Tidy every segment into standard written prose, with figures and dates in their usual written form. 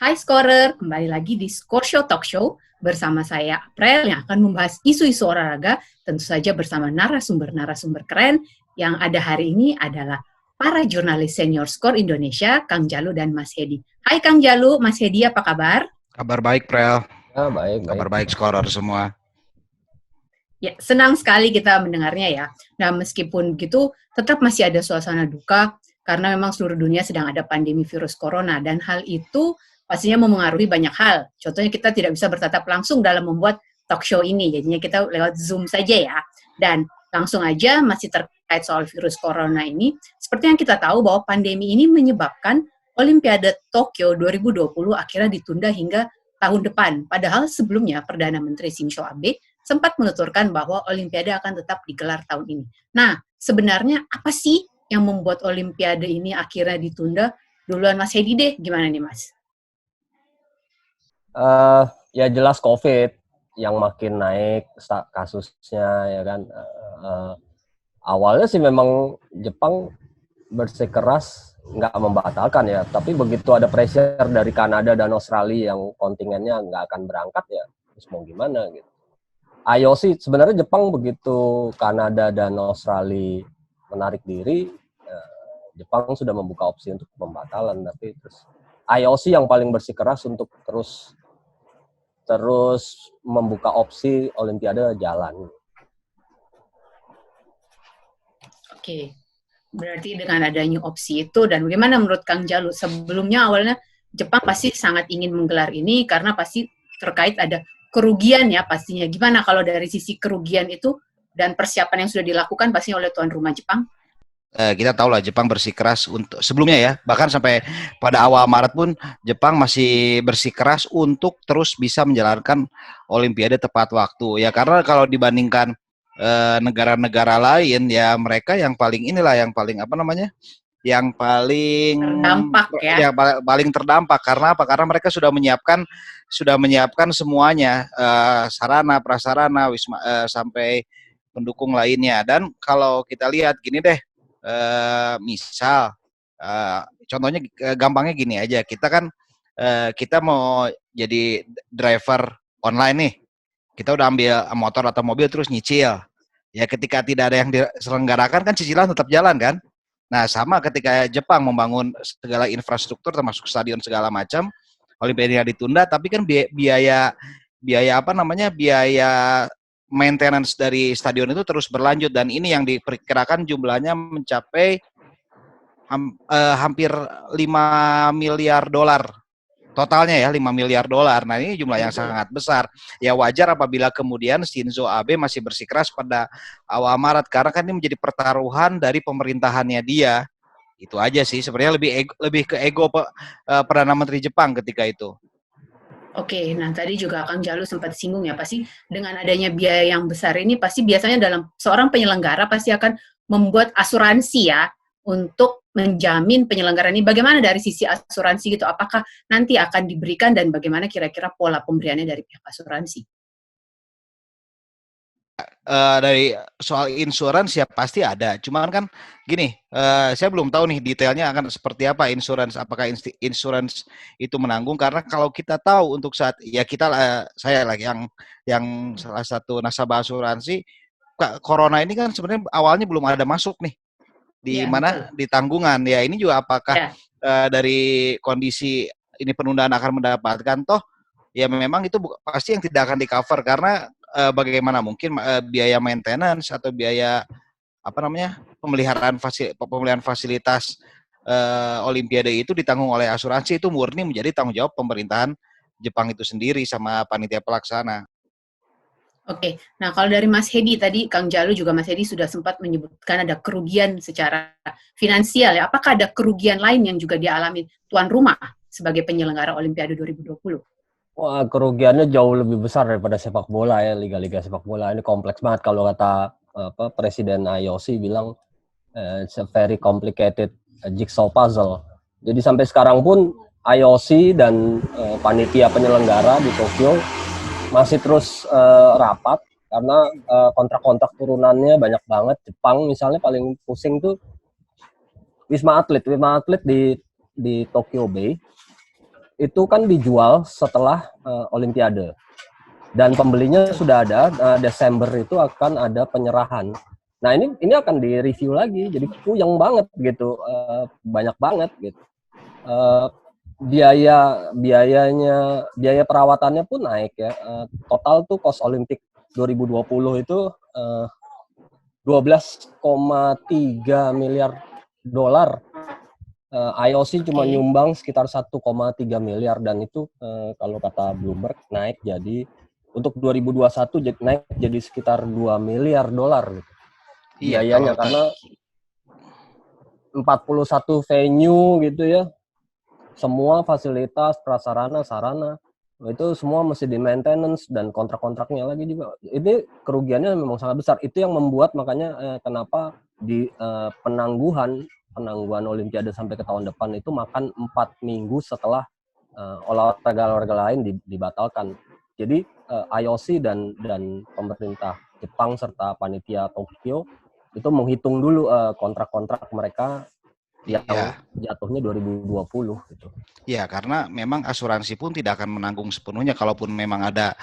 Hai Scorer, kembali lagi di Score Show Talk Show bersama saya April yang akan membahas isu-isu olahraga, tentu saja bersama narasumber-narasumber keren yang ada hari ini adalah para jurnalis senior Skor Indonesia, Kang Jalu dan Mas Hedi. Hai Kang Jalu, Mas Hedi apa kabar? Kabar baik, Prel. Baik. Kabar baik, Scorer semua. Ya, senang sekali kita mendengarnya ya. Nah, meskipun begitu, tetap masih ada suasana duka karena memang seluruh dunia sedang ada pandemi virus corona dan hal itu pastinya memengaruhi banyak hal. Contohnya kita tidak bisa bertatap langsung dalam membuat talk show ini, jadinya kita lewat Zoom saja ya. Dan langsung aja masih terkait soal virus corona ini, seperti yang kita tahu bahwa pandemi ini menyebabkan Olimpiade Tokyo 2020 akhirnya ditunda hingga tahun depan. Padahal sebelumnya Perdana Menteri Shinzo Abe sempat menuturkan bahwa Olimpiade akan tetap digelar tahun ini. Nah, sebenarnya apa sih yang membuat Olimpiade ini akhirnya ditunda? Duluan Mas Hedi deh, gimana nih Mas? Ya jelas COVID yang makin naik kasusnya ya kan. Awalnya sih memang Jepang bersikeras nggak membatalkan ya, tapi begitu ada pressure dari Kanada dan Australia yang kontingennya nggak akan berangkat ya, terus mau gimana gitu. IOC sebenarnya Jepang begitu Kanada dan Australia menarik diri, Jepang sudah membuka opsi untuk pembatalan, tapi terus IOC yang paling bersikeras untuk terus membuka opsi Olimpiade jalan. Oke, berarti dengan adanya opsi itu, dan bagaimana menurut Kang Jalu? Sebelumnya awalnya Jepang pasti sangat ingin menggelar ini karena pasti terkait ada kerugian ya pastinya. Gimana kalau dari sisi kerugian itu dan persiapan yang sudah dilakukan pastinya oleh tuan rumah Jepang? Kita tahu lah Jepang bersikeras untuk sebelumnya ya, bahkan sampai pada awal Maret pun Jepang masih bersikeras untuk terus bisa menjalankan Olimpiade tepat waktu. Ya karena kalau dibandingkan negara-negara lain ya mereka yang paling yang paling yang paling terdampak ya. Paling terdampak karena apa? Karena mereka sudah menyiapkan semuanya, sarana, prasarana, sampai pendukung lainnya. Dan kalau kita lihat gini deh, misal contohnya gampangnya gini aja, kita mau jadi driver online nih, kita udah ambil motor atau mobil terus nyicil ya, ketika tidak ada yang diselenggarakan kan cicilan tetap jalan kan. Nah sama ketika Jepang membangun segala infrastruktur termasuk stadion segala macam, Olimpiade ditunda tapi kan biaya maintenance dari stadion itu terus berlanjut, dan ini yang diperkirakan jumlahnya mencapai hampir 5 miliar dolar totalnya ya, 5 miliar dolar. Nah ini jumlah yang sangat besar. Ya wajar apabila kemudian Shinzo Abe masih bersikeras pada awal Maret karena kan ini menjadi pertaruhan dari pemerintahannya dia. Itu aja sih sebenarnya, lebih ke ego Perdana Menteri Jepang ketika itu. Oke, nah tadi juga Kang Jalu sempat singgung ya, pasti dengan adanya biaya yang besar ini pasti biasanya dalam seorang penyelenggara pasti akan membuat asuransi ya untuk menjamin penyelenggaraan ini. Bagaimana dari sisi asuransi gitu? Apakah nanti akan diberikan dan bagaimana kira-kira pola pemberiannya dari pihak asuransi? Dari soal insurans ya pasti ada. Cuman kan gini, saya belum tahu nih detailnya akan seperti apa insurans. Apakah insurans itu menanggung? Karena kalau kita tahu untuk saat ya saya lagi yang salah satu nasabah asuransi, corona ini kan sebenarnya awalnya belum ada masuk nih di mana di tanggungan. Ya ini juga apakah dari kondisi ini penundaan akan mendapatkan toh ya memang itu pasti yang tidak akan di cover karena bagaimana mungkin biaya maintenance atau biaya pemeliharaan fasilitas Olimpiade itu ditanggung oleh asuransi, itu murni menjadi tanggung jawab pemerintahan Jepang itu sendiri sama panitia pelaksana. Oke, nah kalau dari Mas Hedi tadi, Kang Jalu juga Mas Hedi sudah sempat menyebutkan ada kerugian secara finansial ya. Apakah ada kerugian lain yang juga dialami tuan rumah sebagai penyelenggara Olimpiade 2020? Wah, kerugiannya jauh lebih besar daripada sepak bola ya, liga-liga sepak bola ini kompleks banget kalau kata Presiden IOC bilang it's a very complicated jigsaw puzzle. Jadi sampai sekarang pun IOC dan panitia penyelenggara di Tokyo masih terus rapat karena kontrak-kontrak turunannya banyak banget. Jepang misalnya paling pusing tuh Wisma Atlet di Tokyo Bay itu kan dijual setelah Olimpiade. Dan pembelinya sudah ada, Desember itu akan ada penyerahan. Nah ini akan direview lagi, jadi puyeng banget gitu, banyak banget gitu. Biaya perawatannya pun naik ya. Total tuh cost Olimpik 2020 itu 12,3 miliar dolar. IOC cuma nyumbang sekitar 1,3 miliar dan itu kalau kata Bloomberg naik jadi untuk 2021 naik jadi sekitar 2 miliar dolar gitu. Iya, Biayanya karena 41 venue gitu ya. Semua fasilitas, prasarana, sarana itu semua mesti di maintenance dan kontrak-kontraknya lagi juga. Ini kerugiannya memang sangat besar. Itu yang membuat makanya kenapa di penangguhan Olimpiade sampai ke tahun depan itu makan 4 minggu setelah olahraga lain dibatalkan. Jadi IOC dan pemerintah Jepang serta panitia Tokyo itu menghitung dulu kontrak-kontrak mereka yang jatuhnya 2020 gitu. Ya, karena memang asuransi pun tidak akan menanggung sepenuhnya kalaupun memang ada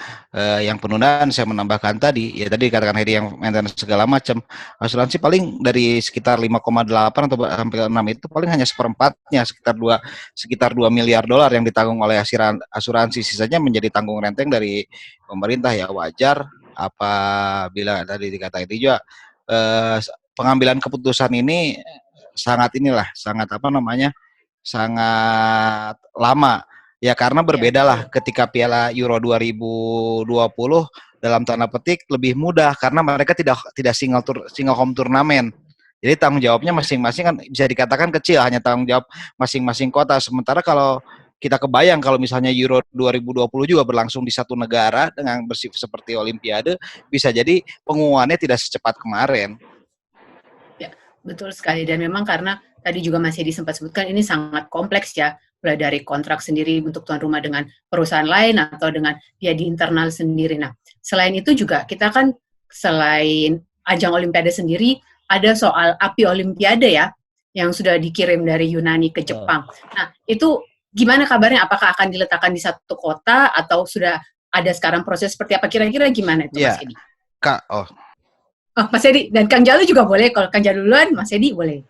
yang penundaan. Saya menambahkan tadi, ya tadi katakan Hedi yang maintenance segala macam, asuransi paling dari sekitar 5,8 atau hampir 6 itu paling hanya seperempatnya, sekitar 2 miliar dolar yang ditanggung oleh asuransi. Sisanya menjadi tanggung renteng dari pemerintah. Ya wajar apabila tadi dikata itu juga pengambilan keputusan ini sangat lama ya, karena berbedalah ketika Piala Euro 2020 dalam tanda petik lebih mudah karena mereka tidak single home turnamen. Jadi tanggung jawabnya masing-masing kan bisa dikatakan kecil, hanya tanggung jawab masing-masing kota. Sementara kalau kita kebayang kalau misalnya Euro 2020 juga berlangsung di satu negara dengan bersifat seperti Olimpiade, bisa jadi pengumumannya tidak secepat kemarin. Betul sekali, dan memang karena tadi juga Mas Hedi sempat sebutkan ini sangat kompleks ya, mulai dari kontrak sendiri untuk tuan rumah dengan perusahaan lain atau dengan dia di internal sendiri. Nah, selain itu juga kita kan selain ajang Olimpiade sendiri ada soal api Olimpiade ya yang sudah dikirim dari Yunani ke Jepang. Nah, itu gimana kabarnya? Apakah akan diletakkan di satu kota atau sudah ada sekarang proses seperti apa? Kira-kira gimana itu Mas Hedi? Mas Hedi dan Kang Jalu juga boleh. Kalau Kang Jalu duluan, Mas Hedi boleh.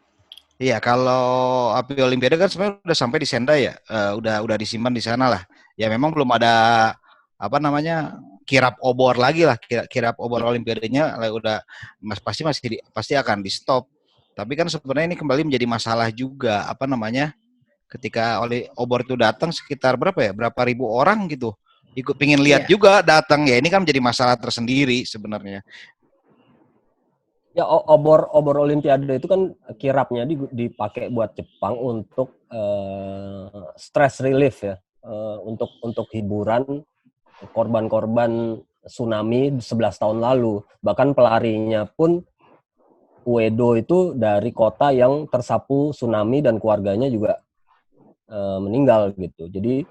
Iya, kalau api Olimpiade kan sebenarnya udah sampai di Sendai ya, udah disimpan di sana lah. Ya memang belum ada kirap obor lagi lah, kirap obor Olimpiadenya udah pasti akan di stop. Tapi kan sebenarnya ini kembali menjadi masalah juga ketika obor itu datang sekitar berapa ribu orang gitu ikut pingin lihat juga datang ya, ini kan menjadi masalah tersendiri sebenarnya. Ya obor Olimpiade itu kan kirapnya dipakai buat Jepang untuk stress relief ya, untuk hiburan korban-korban tsunami 11 tahun lalu. Bahkan pelarinya pun Uedo itu dari kota yang tersapu tsunami dan keluarganya juga meninggal gitu. Jadi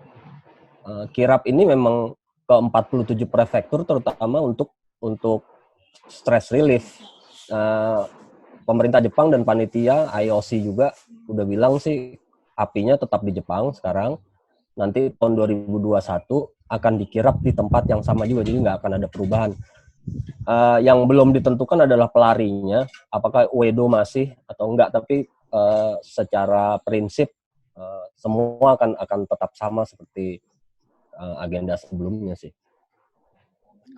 kirap ini memang ke 47 prefektur terutama untuk stress relief. Pemerintah Jepang dan panitia IOC juga udah bilang sih apinya tetap di Jepang sekarang. Nanti tahun 2021 akan dikirap di tempat yang sama juga, jadi nggak akan ada perubahan. Yang belum ditentukan adalah pelarinya, apakah Uedo masih atau enggak, tapi secara prinsip semua akan tetap sama seperti agenda sebelumnya sih.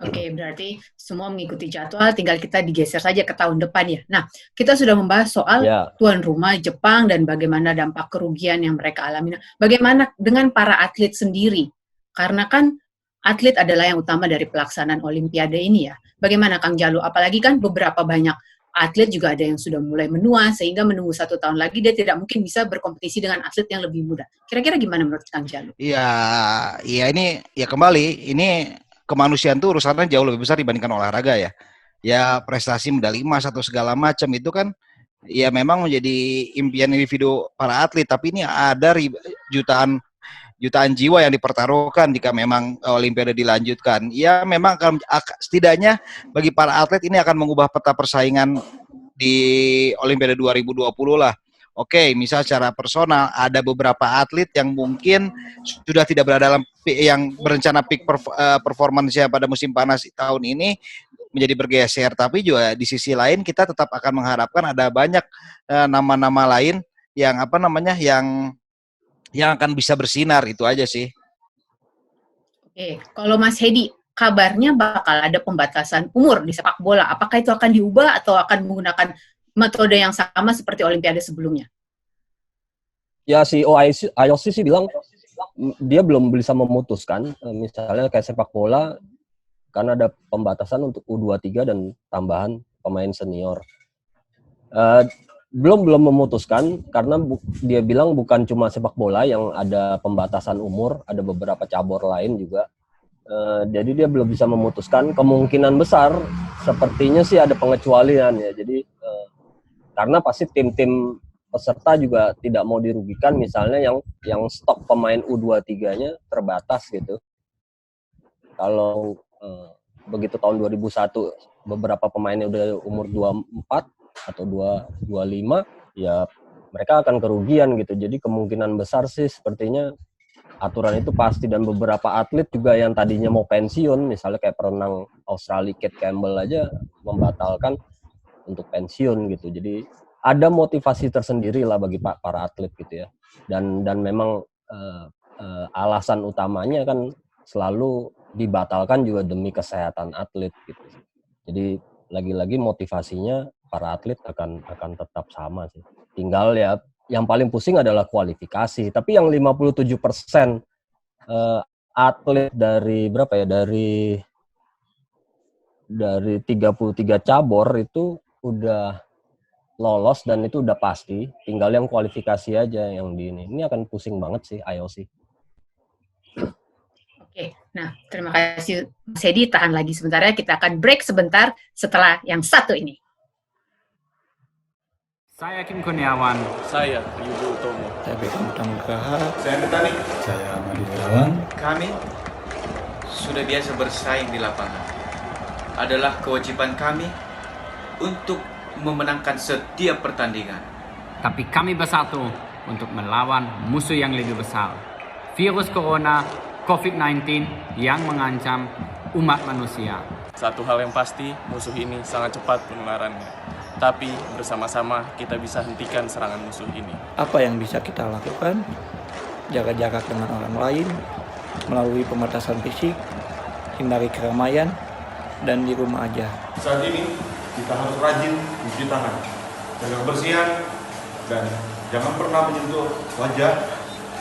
Oke, berarti semua mengikuti jadwal, tinggal kita digeser saja ke tahun depan ya. Nah, kita sudah membahas soal tuan rumah Jepang dan bagaimana dampak kerugian yang mereka alami. Nah, bagaimana dengan para atlet sendiri? Karena kan atlet adalah yang utama dari pelaksanaan Olimpiade ini ya. Bagaimana Kang Jalu? Apalagi kan beberapa banyak atlet juga ada yang sudah mulai menua, sehingga menunggu 1 tahun lagi dia tidak mungkin bisa berkompetisi dengan atlet yang lebih muda. Kira-kira gimana menurut Kang Jalu? Iya ini ya kembali, ini kemanusiaan tuh urusannya jauh lebih besar dibandingkan olahraga ya. Ya prestasi medali emas atau segala macam itu kan ya memang menjadi impian individu para atlet, tapi ini ada jutaan jiwa yang dipertaruhkan jika memang Olimpiade dilanjutkan. Ya memang setidaknya bagi para atlet ini akan mengubah peta persaingan di Olimpiade 2020 lah. Oke, misal secara personal ada beberapa atlet yang mungkin sudah tidak berada dalam yang berencana peak performance-nya pada musim panas tahun ini menjadi bergeser, tapi juga di sisi lain kita tetap akan mengharapkan ada banyak nama-nama lain yang yang akan bisa bersinar, itu aja sih. Oke, kalau Mas Hedi, kabarnya bakal ada pembatasan umur di sepak bola. Apakah itu akan diubah atau akan menggunakan metode yang sama seperti Olimpiade sebelumnya? Ya, si IOC sih bilang dia belum bisa memutuskan, misalnya kayak sepak bola karena ada pembatasan untuk U23 dan tambahan pemain senior. Belum memutuskan karena dia bilang bukan cuma sepak bola yang ada pembatasan umur, ada beberapa cabur lain juga. Jadi dia belum bisa memutuskan. Kemungkinan besar sepertinya sih ada pengecualian ya. Jadi karena pasti tim-tim peserta juga tidak mau dirugikan, misalnya yang stok pemain U23-nya terbatas gitu. Kalau begitu tahun 2001 beberapa pemainnya udah umur 24 atau 25, ya mereka akan kerugian gitu. Jadi kemungkinan besar sih sepertinya aturan itu pasti, dan beberapa atlet juga yang tadinya mau pensiun, misalnya kayak perenang Australia Kate Campbell aja membatalkan untuk pensiun gitu. Jadi ada motivasi tersendiri lah bagi para atlet gitu ya. Dan memang alasan utamanya kan selalu dibatalkan juga demi kesehatan atlet gitu. Jadi lagi-lagi motivasinya para atlet akan tetap sama sih. Tinggal ya yang paling pusing adalah kualifikasi. Tapi yang 57% atlet dari berapa ya? Dari 33 cabur itu udah lolos dan itu udah pasti. Tinggal yang kualifikasi aja yang di ini. Ini akan pusing banget sih IOC. Oke, nah terima kasih Mas Hedi. Tahan lagi sebentar ya, kita akan break sebentar setelah yang satu ini. Saya Kim Kurniawan. Saya Yudi Utomo. Saya Beckham Nugraha. Saya Betani. Saya Ahmadi Wirawan. Kami sudah biasa bersaing di lapangan. Adalah kewajiban kami untuk memenangkan setiap pertandingan. Tapi kami bersatu untuk melawan musuh yang lebih besar. Virus Corona COVID-19 yang mengancam umat manusia. Satu hal yang pasti, musuh ini sangat cepat penularannya. Tapi bersama-sama kita bisa hentikan serangan musuh ini. Apa yang bisa kita lakukan? Jaga jarak dengan orang lain, melalui pembatasan fisik, hindari keramaian, dan di rumah aja. Saat ini kita harus rajin cuci tangan, jaga kebersihan, dan jangan pernah menyentuh wajah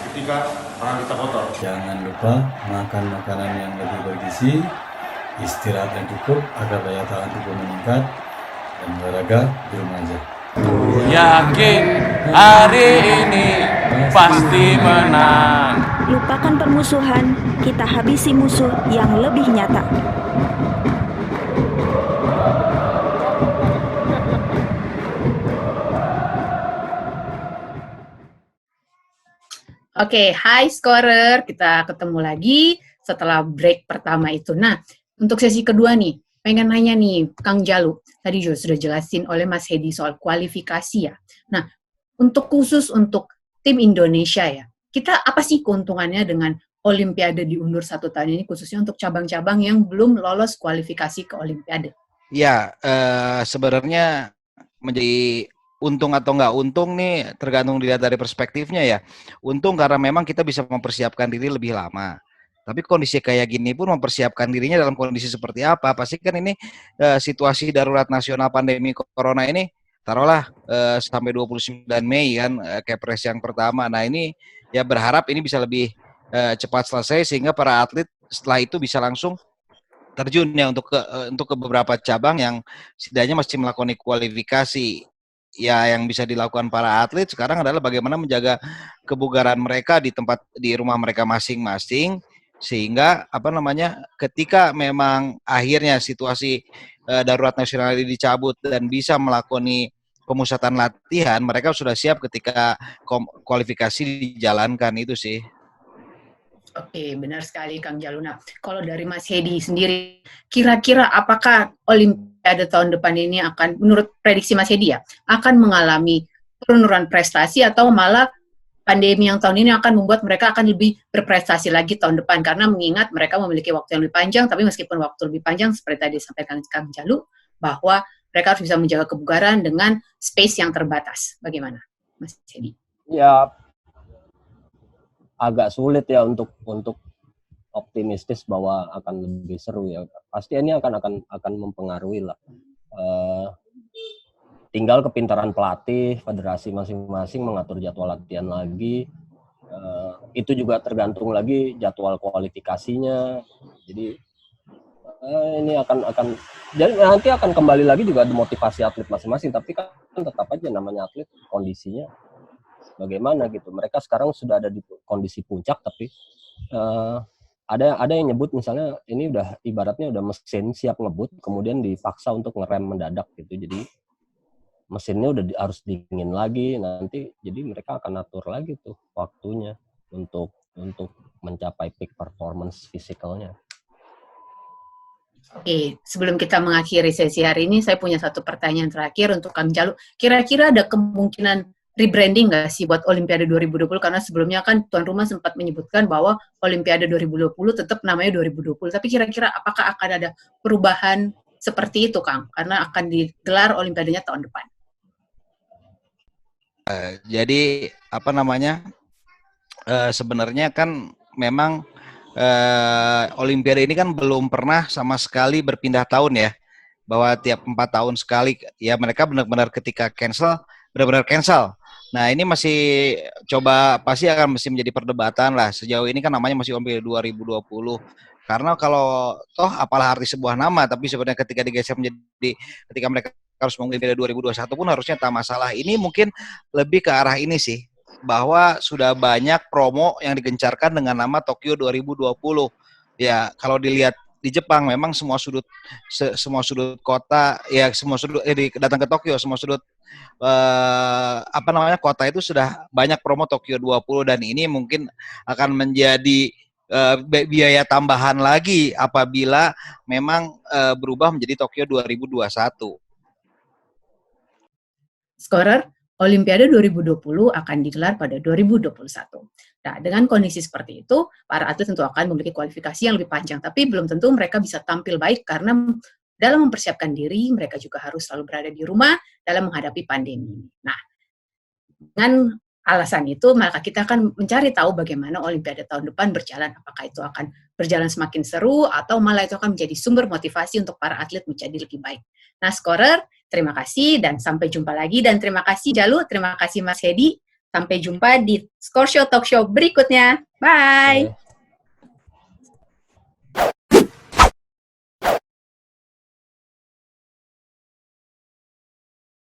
ketika tangan kita kotor. Jangan lupa makan makanan yang lebih bergizi, istirahat yang cukup agar daya tahan tubuh meningkat, dan olahraga di rumah aja. Yakin hari ini pasti menang. Lupakan permusuhan, kita habisi musuh yang lebih nyata. Oke, hai scorer, kita ketemu lagi setelah break pertama itu. Nah, untuk sesi kedua nih, pengen nanya nih, Kang Jalu, tadi juga sudah jelasin oleh Mas Hedi soal kualifikasi ya. Nah, khusus untuk tim Indonesia ya, kita apa sih keuntungannya dengan Olimpiade diundur 1 tahun ini, khususnya untuk cabang-cabang yang belum lolos kualifikasi ke Olimpiade? Ya, sebenarnya menjadi untung atau nggak untung nih tergantung dilihat dari perspektifnya ya. Untung karena memang kita bisa mempersiapkan diri lebih lama. Tapi kondisi kayak gini pun mempersiapkan dirinya dalam kondisi seperti apa? Pasti kan ini situasi darurat nasional pandemi corona ini taruhlah sampai 29 Mei kan Kepres yang pertama. Nah ini ya berharap ini bisa lebih cepat selesai sehingga para atlet setelah itu bisa langsung terjun ya untuk ke beberapa cabang yang setidaknya masih melakukan kualifikasi. Ya yang bisa dilakukan para atlet sekarang adalah bagaimana menjaga kebugaran mereka di rumah mereka masing-masing sehingga ketika memang akhirnya situasi darurat nasional ini dicabut dan bisa melakukan pemusatan latihan, mereka sudah siap ketika kualifikasi dijalankan, itu sih. Oke, benar sekali Kang Jaluna. Kalau dari Mas Hedi sendiri, kira-kira apakah Olimpiade tahun depan ini akan, menurut prediksi Mas Hedi ya, akan mengalami penurunan prestasi atau malah pandemi yang tahun ini akan membuat mereka akan lebih berprestasi lagi tahun depan karena mengingat mereka memiliki waktu yang lebih panjang, tapi meskipun waktu lebih panjang seperti tadi disampaikan Kang Jalu bahwa mereka harus bisa menjaga kebugaran dengan space yang terbatas. Bagaimana, Mas Hedi? Ya agak sulit ya untuk optimistis bahwa akan lebih seru ya. Pasti ini akan mempengaruhi lah. Tinggal kepintaran pelatih, federasi masing-masing mengatur jadwal latihan lagi. Itu juga tergantung lagi jadwal kualifikasinya. Jadi ini akan jadi nanti akan kembali lagi juga motivasi atlet masing-masing. Tapi kan tetap aja namanya atlet kondisinya bagaimana gitu. Mereka sekarang sudah ada di kondisi puncak, tapi ada yang nyebut misalnya ini udah ibaratnya udah mesin siap ngebut, kemudian dipaksa untuk ngerem mendadak gitu. Jadi mesinnya udah harus dingin lagi nanti, jadi mereka akan atur lagi tuh waktunya untuk mencapai peak performance fisikalnya. Oke, sebelum kita mengakhiri sesi hari ini, saya punya satu pertanyaan terakhir untuk Kang Jalu. Kira-kira ada kemungkinan rebranding nggak sih buat Olimpiade 2020? Karena sebelumnya kan tuan rumah sempat menyebutkan bahwa Olimpiade 2020 tetap namanya 2020. Tapi kira-kira apakah akan ada perubahan seperti itu, Kang? Karena akan digelar Olimpiadenya tahun depan. Jadi apa namanya? Sebenarnya kan memang Olimpiade ini kan belum pernah sama sekali berpindah tahun ya, bahwa tiap 4 tahun sekali ya mereka benar-benar ketika benar-benar cancel. Nah ini masih pasti akan menjadi perdebatan lah. Sejauh ini kan namanya masih Olimpiade 2020. Karena kalau toh apalah arti sebuah nama, tapi sebenarnya ketika digeser ketika mereka harus mengikuti 2021 pun harusnya tak masalah. Ini mungkin lebih ke arah ini sih, bahwa sudah banyak promo yang digencarkan dengan nama Tokyo 2020. Ya, kalau dilihat di Jepang memang semua sudut kota, ya semua sudut datang ke Tokyo, semua sudut kota itu sudah banyak promo Tokyo 20 dan ini mungkin akan menjadi biaya tambahan lagi apabila memang berubah menjadi Tokyo 2021. Scorer, Olimpiade 2020 akan digelar pada 2021. Nah, dengan kondisi seperti itu, para atlet tentu akan memiliki kualifikasi yang lebih panjang, tapi belum tentu mereka bisa tampil baik karena dalam mempersiapkan diri, mereka juga harus selalu berada di rumah dalam menghadapi pandemi. Nah, dengan alasan itu, maka kita akan mencari tahu bagaimana Olimpiade tahun depan berjalan. Apakah itu akan berjalan semakin seru, atau malah itu akan menjadi sumber motivasi untuk para atlet menjadi lebih baik. Nah, Scorer, terima kasih dan sampai jumpa lagi. Dan terima kasih Jalu, terima kasih Mas Hedi. Sampai jumpa di Score Show Talk Show berikutnya. Bye!